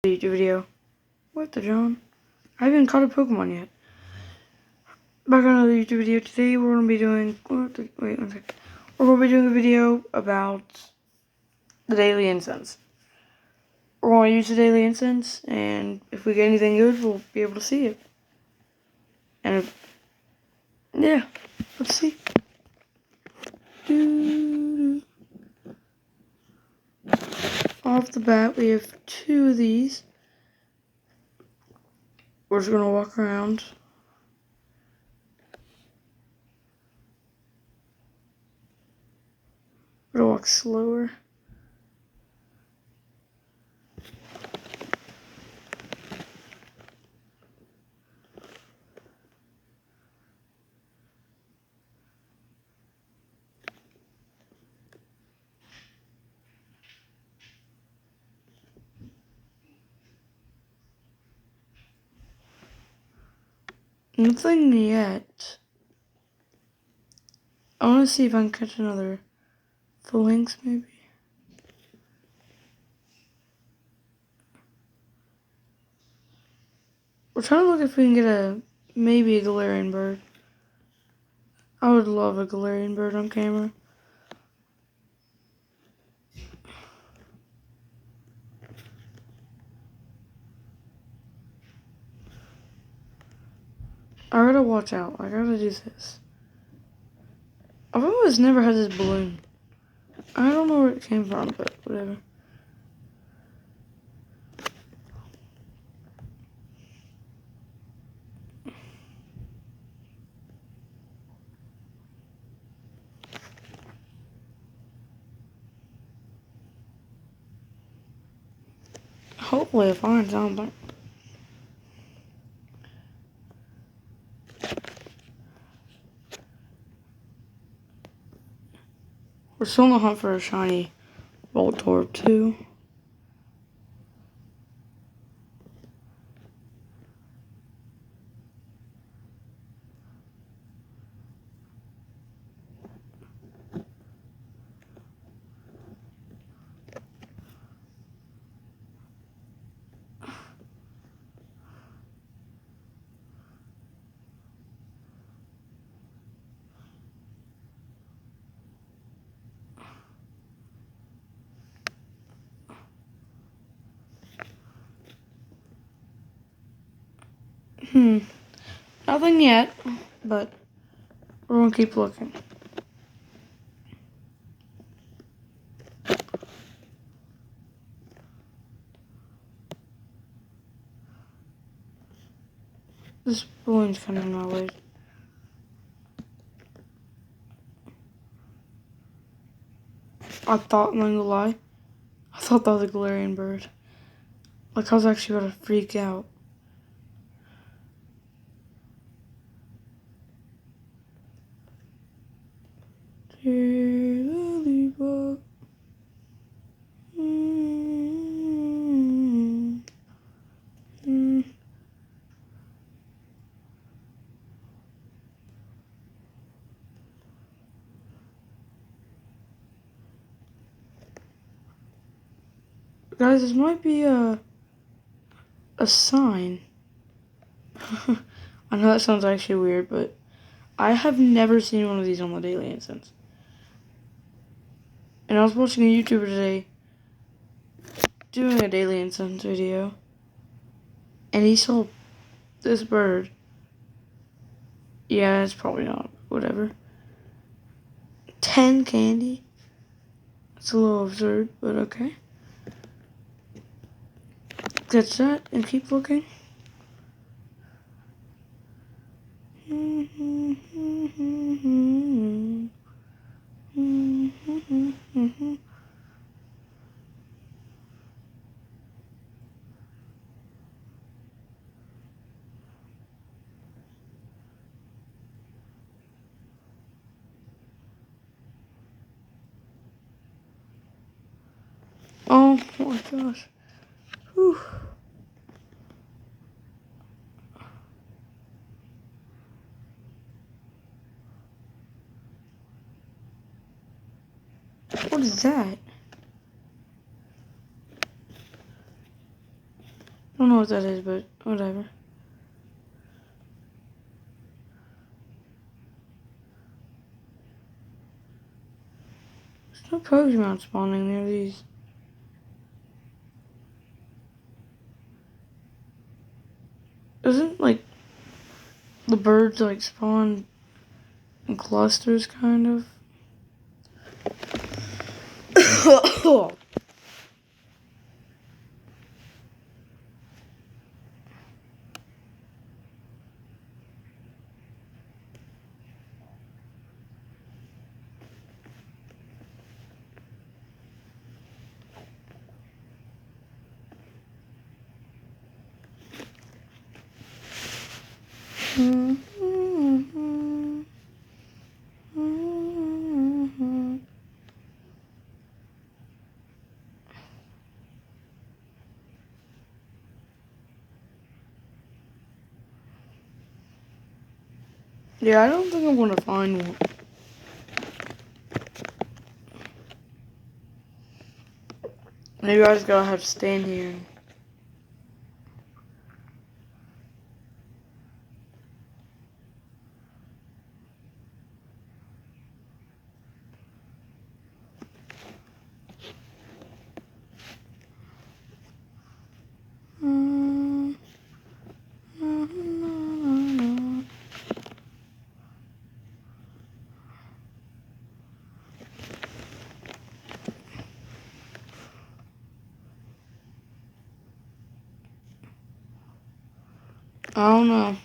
YouTube video. What the John? I haven't caught a Pokemon yet. Back on another YouTube video. Today we're gonna be doing wait 1 second. We're gonna be doing a video about the daily incense. We're gonna use the daily incense, and if we get anything good, we'll be able to see it. And yeah, let's see. Off the bat, we have 2 of these. We're just gonna walk around. We're gonna walk slower. Nothing yet. I want to see if I can catch another phalanx, maybe. We're trying to look if we can get maybe a Galarian bird. I would love a Galarian bird on camera. I gotta watch out. I gotta do this. I've always never had this balloon. I don't know where it came from, but whatever. Hopefully I find something. We're still on the hunt for a shiny Voltorb too. Nothing yet, but we're gonna keep looking. This balloon's kind of in my way. I'm not gonna lie, I thought that was a Galarian bird. Like, I was actually about to freak out. Dear lollipop. Guys, this might be a sign. I know that sounds actually weird, but I have never seen one of these on the daily incense. And I was watching a YouTuber today doing a daily incense video, and he saw this bird. Yeah, it's probably not. Whatever. 10 candy? It's a little absurd, but okay. Catch that and keep looking. Oh my gosh. Whew. What is that? don't know what that is, but whatever. There's no Pokemon spawning near these. Isn't, like, the birds, like, spawn in clusters, kind of? Yeah, I don't think I'm gonna find one. Maybe I just gotta have to stand here. I don't know.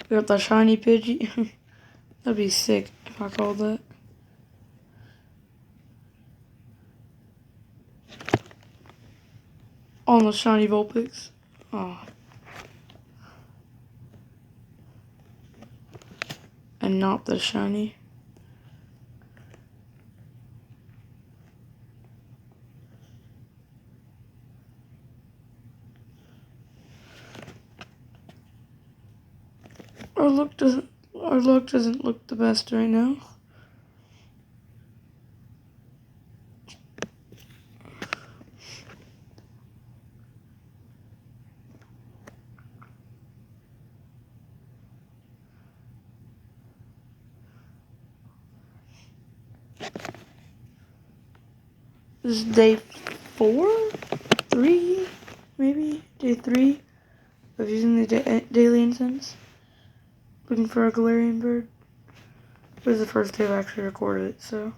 We got the shiny Pidgey. That'd be sick if I called that. Almost shiny Vulpix. Oh. And not the shiny. Our luck doesn't look the best right now. This is day 4? 3? Maybe? Day 3 of using the daily incense. Looking for a Galarian bird. This is the first day I've actually recorded it, so.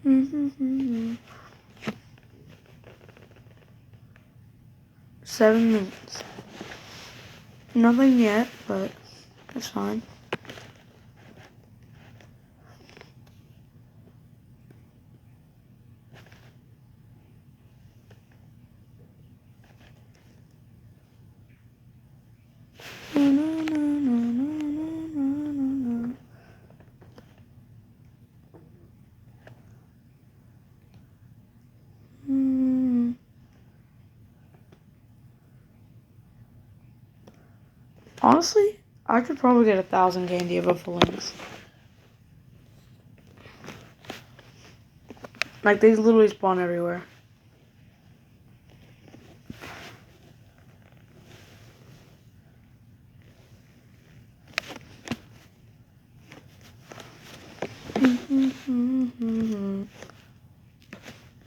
Mm-hmm. 7 minutes. Nothing yet, but it's fine. Honestly, I could probably get 1,000 candy above the links. Like, they literally spawn everywhere.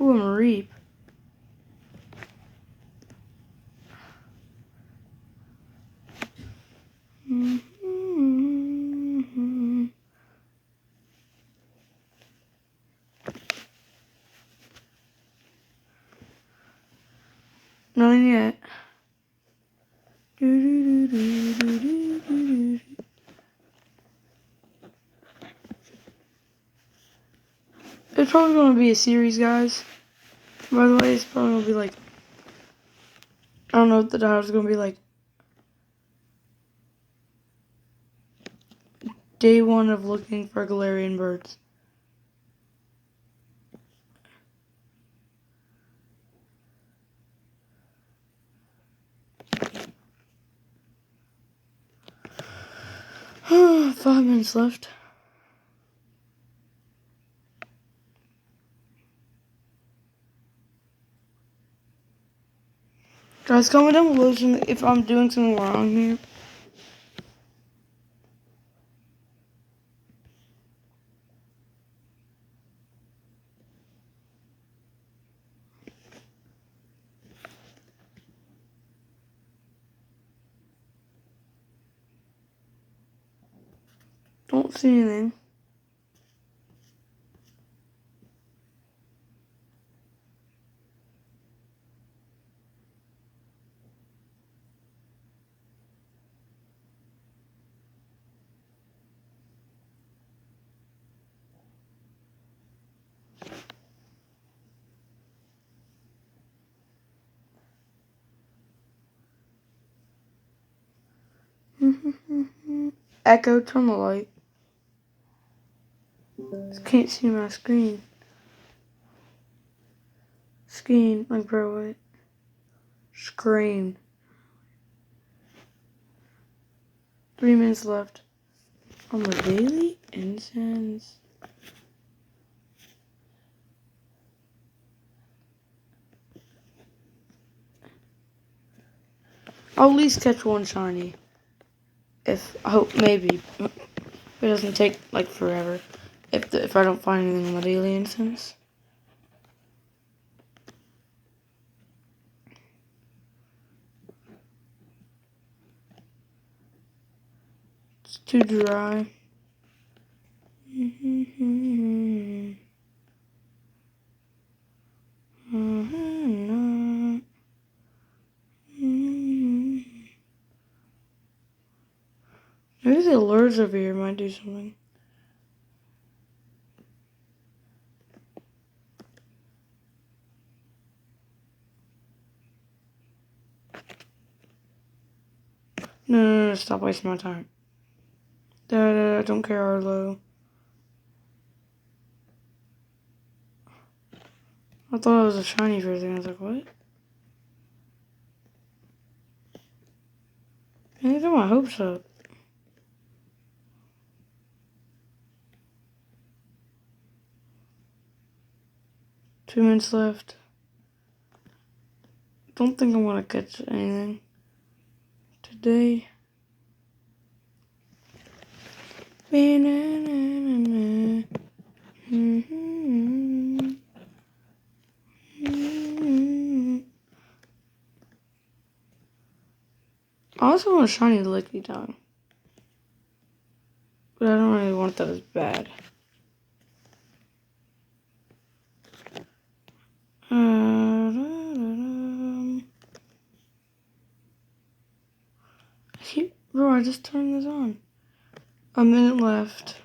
Ooh, I'm a reap. Nothing yet. It's probably going to be a series, guys. By the way, it's probably going to be like, I don't know what the title's going to be like. day 1 of looking for Galarian birds. $5 minutes left. Guys, comment down below if I'm doing something wrong here. Don't see anything. Echo, turn the light. Can't see my screen. Screen, like bro, what? Screen. 3 minutes left. On the daily incense. I'll at least catch one shiny. I hope, maybe. It doesn't take, like, forever. If I don't find anything on the daily incense. It's too dry. Maybe the lures over here might do something. No, stop wasting my time. I don't care, Arlo. I thought it was a shiny for a second. I was like, what? I got my hopes up. Two minutes left. Don't think I'm gonna catch anything today. I also want a shiny licky tongue. But I don't really want that as bad. Bro, I just turned this on. A minute left.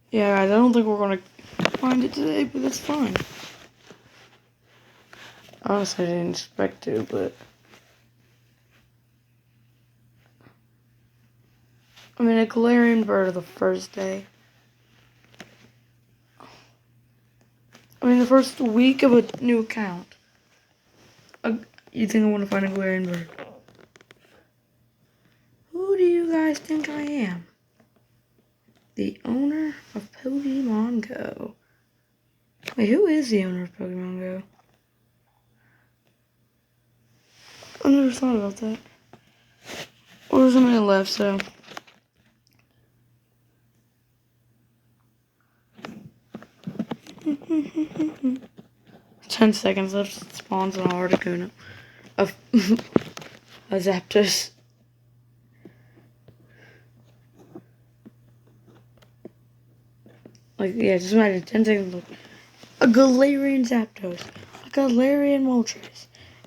Yeah, guys, I don't think we're gonna find it today, but that's fine. Honestly, I didn't expect to, but... I mean, a Galarian bird of the first day. I mean, the first week of a new account. You think I want to find a Galarian bird? Who do you guys think I am? The owner of Pokemon Go. Wait, who is the owner of Pokemon Go? I never thought about that. Well, there's a minute left, so... $10 seconds left. It spawns an Articuno. A Zapdos. Like, yeah, just imagine 10 seconds left. A Galarian Zapdos. A Galarian Moltres.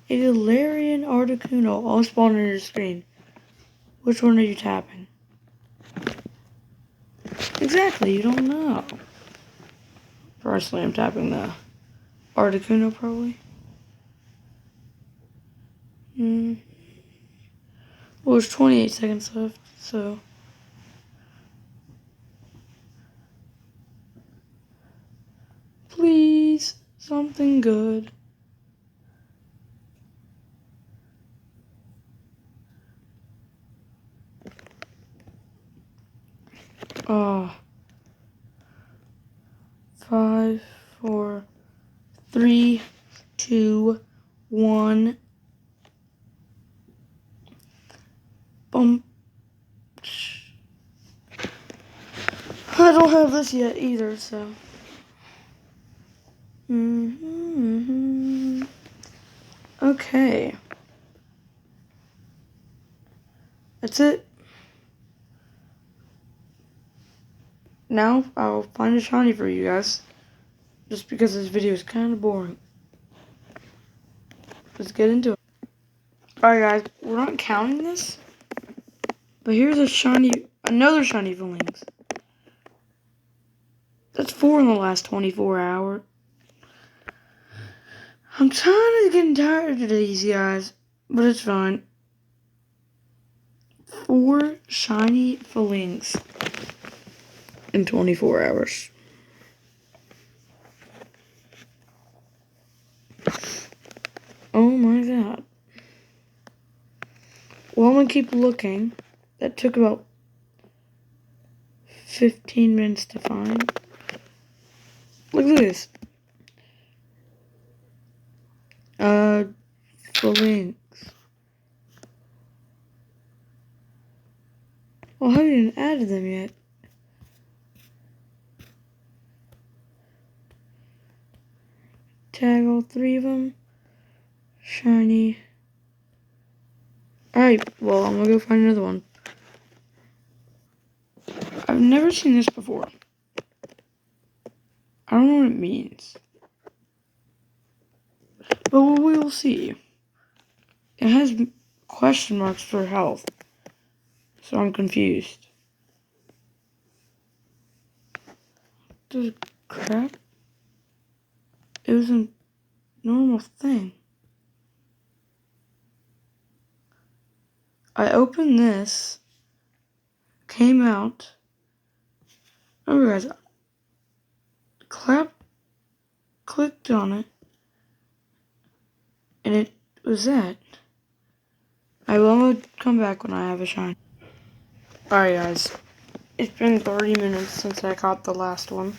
A Galarian Articuno all spawned on your screen. Which one are you tapping? Exactly, you don't know. Personally, I'm tapping the Articuno, probably. Well, there's 28 seconds left, so... Please, something good. Oh. 5, 4, 3, 2, 1. Boom. I don't have this yet either, so. Okay. That's it. Now I'll find a shiny for you guys. Just because this video is kind of boring. Let's get into it. Alright guys, we're not counting this. But here's another shiny for Lynx. That's 4 in the last 24 hours. I'm kind of getting tired of these guys, but it's fine. 4 shiny fillings in 24 hours. Oh my god. Well, I'm gonna keep looking. That took about 15 minutes to find. Look at this. Fillings. Well, I haven't even added them yet. Tag all 3 of them. Shiny. Alright, well, I'm gonna go find another one. I've never seen this before. I don't know what it means. But we will see. It has question marks for health. So I'm confused. This crap. It was a normal thing. I opened this. Came out. Remember guys. Clicked on it. And it was that. I will come back when I have a shine. Alright guys. It's been 30 minutes since I caught the last one.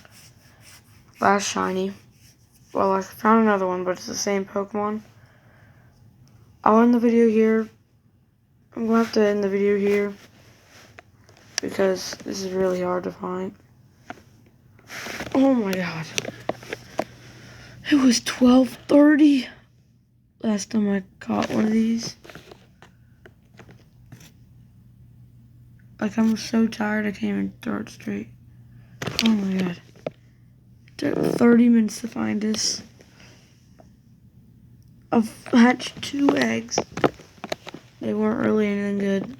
Last shiny. Well, I found another one, but it's the same Pokemon. I'll end the video here. I'm going to have to end the video here. Because this is really hard to find. Oh my god. It was 12:30 last time I caught one of these. Like, I'm so tired I can't even throw it straight. Oh my god. It took 30 minutes to find this. I've hatched 2 eggs. They weren't really anything good.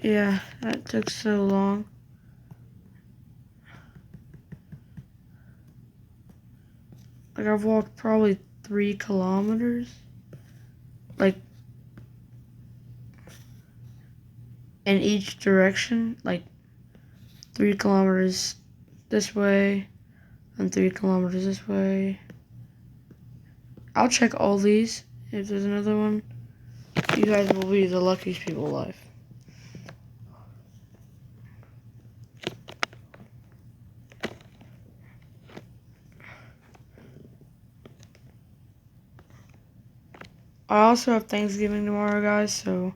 Yeah, that took so long. Like, I've walked probably 3 kilometers. Like, in each direction. Like, 3 kilometers this way. And 3 kilometers this way. I'll check all these. If there's another one, you guys will be the luckiest people alive. I also have Thanksgiving tomorrow, guys, so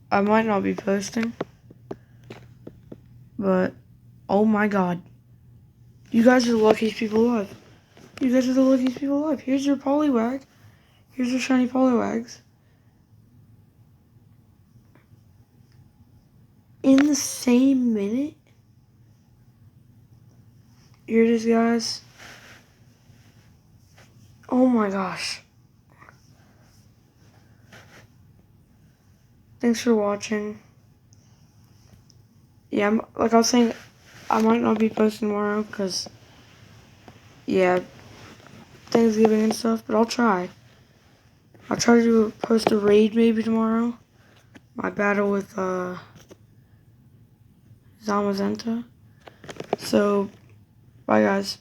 I might not be posting. But, oh my god. You guys are the luckiest people alive. You guys are the luckiest people alive. Here's your Poliwag. Here's your shiny Poliwags. In the same minute? Here it is, guys. Oh my gosh. Thanks for watching. Yeah, like I was saying, I might not be posting tomorrow because, yeah, Thanksgiving and stuff, but I'll try. I'll try to post a raid maybe tomorrow. My battle with Zamazenta. So, bye guys.